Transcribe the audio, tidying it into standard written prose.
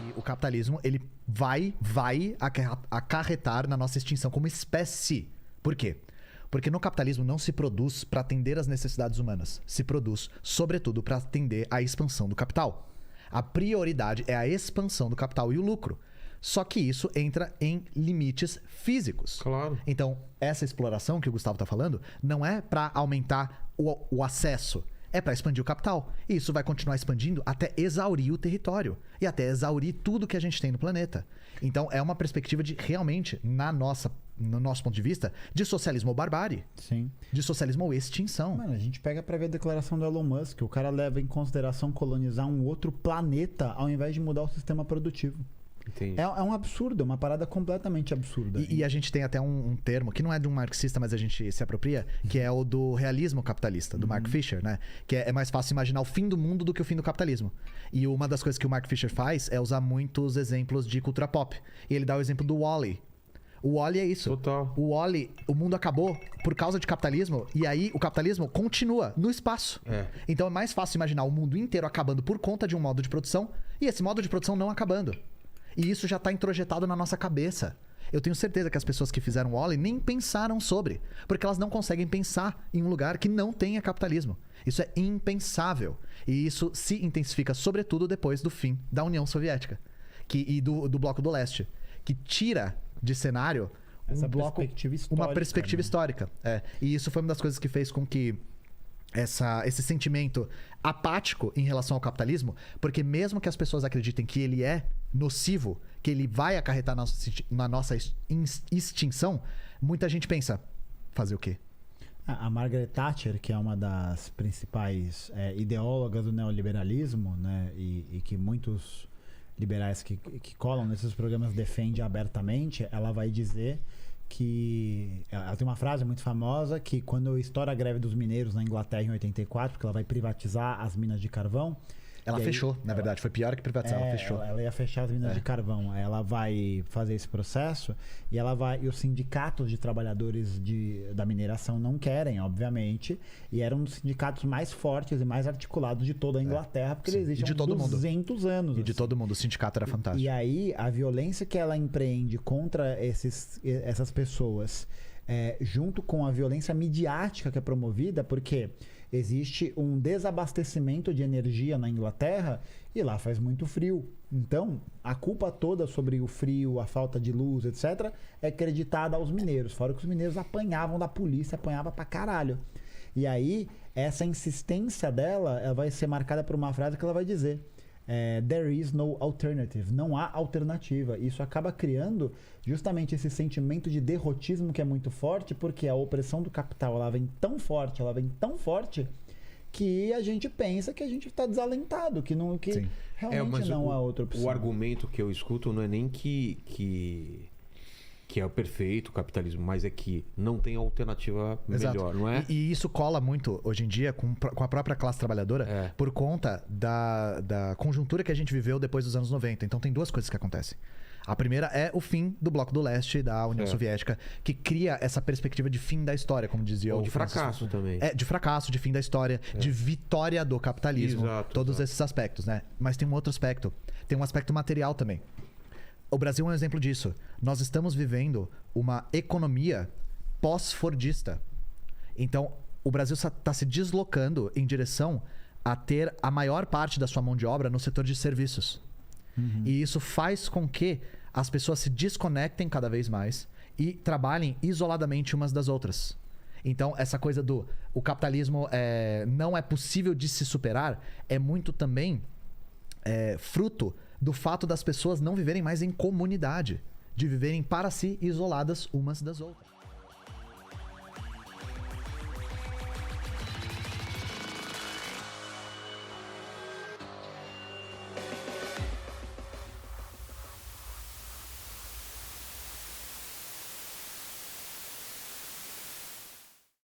que o capitalismo ele vai acarretar na nossa extinção como espécie. Por quê? Porque no capitalismo não se produz para atender às necessidades humanas. Se produz, sobretudo, para atender à expansão do capital. A prioridade é a expansão do capital e o lucro. Só que isso entra em limites físicos. Claro. Então, essa exploração que o Gustavo está falando não é para aumentar o acesso. É para expandir o capital. E isso vai continuar expandindo até exaurir o território. E até exaurir tudo que a gente tem no planeta. Então, é uma perspectiva de realmente, no nosso ponto de vista, de socialismo ou barbárie. Sim. De socialismo ou extinção. Mano, a gente pega pra ver a declaração do Elon Musk. O cara leva em consideração colonizar um outro planeta ao invés de mudar o sistema produtivo. Entendi. É um absurdo, é uma parada completamente absurda. E a gente tem até um termo, que não é de um marxista, mas a gente se apropria, que é o do realismo capitalista, do Mark Fisher, né? Que é mais fácil imaginar o fim do mundo do que o fim do capitalismo. E uma das coisas que o Mark Fisher faz é usar muitos exemplos de cultura pop. E ele dá o exemplo do Wall-E. O Wall-E é isso. Total. O Wall-E, o mundo acabou por causa de capitalismo, e aí o capitalismo continua no espaço. É. Então é mais fácil imaginar o mundo inteiro acabando por conta de um modo de produção, e esse modo de produção não acabando. E isso já está introjetado na nossa cabeça. Eu tenho certeza que as pessoas que fizeram o Wall-E nem pensaram sobre. Porque elas não conseguem pensar em um lugar que não tenha capitalismo. Isso é impensável. E isso se intensifica, sobretudo, depois do fim da União Soviética. E do Bloco do Leste. Que tira de cenário Essa um bloco, perspectiva histórica, uma perspectiva né? histórica. E isso foi uma das coisas que fez com que esse sentimento apático em relação ao capitalismo, porque mesmo que as pessoas acreditem que ele é nocivo, que ele vai acarretar na nossa extinção, muita gente pensa, fazer o quê? A Margaret Thatcher, que é uma das principais ideólogas do neoliberalismo, né, e que muitos liberais que colam nesses programas defendem abertamente, ela vai dizer que... Ela tem uma frase muito famosa que quando estoura a greve dos mineiros na Inglaterra em 84, porque ela vai privatizar as minas de carvão... Ela fechou, na verdade. Foi pior que privatizar, ela fechou. Ela ia fechar as minas de carvão. Ela vai fazer esse processo e e os sindicatos de trabalhadores da mineração não querem, obviamente. E eram um dos sindicatos mais fortes e mais articulados de toda a Inglaterra, porque eles existem há 200 anos. E de todo mundo. O sindicato era fantástico. E aí, a violência que ela empreende contra essas pessoas, junto com a violência midiática que é promovida, porque existe um desabastecimento de energia na Inglaterra e lá faz muito frio. Então, a culpa toda sobre o frio, a falta de luz, etc., é acreditada aos mineiros. Fora que os mineiros apanhavam da polícia, apanhava pra caralho. E aí, essa insistência dela, ela vai ser marcada por uma frase que ela vai dizer: there is no alternative. Não há alternativa. Isso acaba criando justamente esse sentimento de derrotismo que é muito forte, porque a opressão do capital ela vem tão forte que a gente pensa que a gente está desalentado, que realmente não há outra opção. O argumento que eu escuto não é nem que é o perfeito o capitalismo, mas é que não tem alternativa melhor, não é? E isso cola muito hoje em dia com a própria classe trabalhadora por conta da conjuntura que a gente viveu depois dos anos 90. Então tem duas coisas que acontecem. A primeira é o fim do Bloco do Leste, da União Soviética, que cria essa perspectiva de fim da história, como dizia Ou o de fracasso também. De fracasso, de fim da história, de vitória do capitalismo. Exato, esses aspectos, né? Mas tem um outro aspecto. Tem um aspecto material também. O Brasil é um exemplo disso. Nós estamos vivendo uma economia pós-fordista. Então, o Brasil está se deslocando em direção a ter a maior parte da sua mão de obra no setor de serviços. E isso faz com que as pessoas se desconectem cada vez mais e trabalhem isoladamente umas das outras. Então, essa coisa do o capitalismo não é possível de se superar é muito também fruto do fato das pessoas não viverem mais em comunidade, de viverem para si isoladas umas das outras.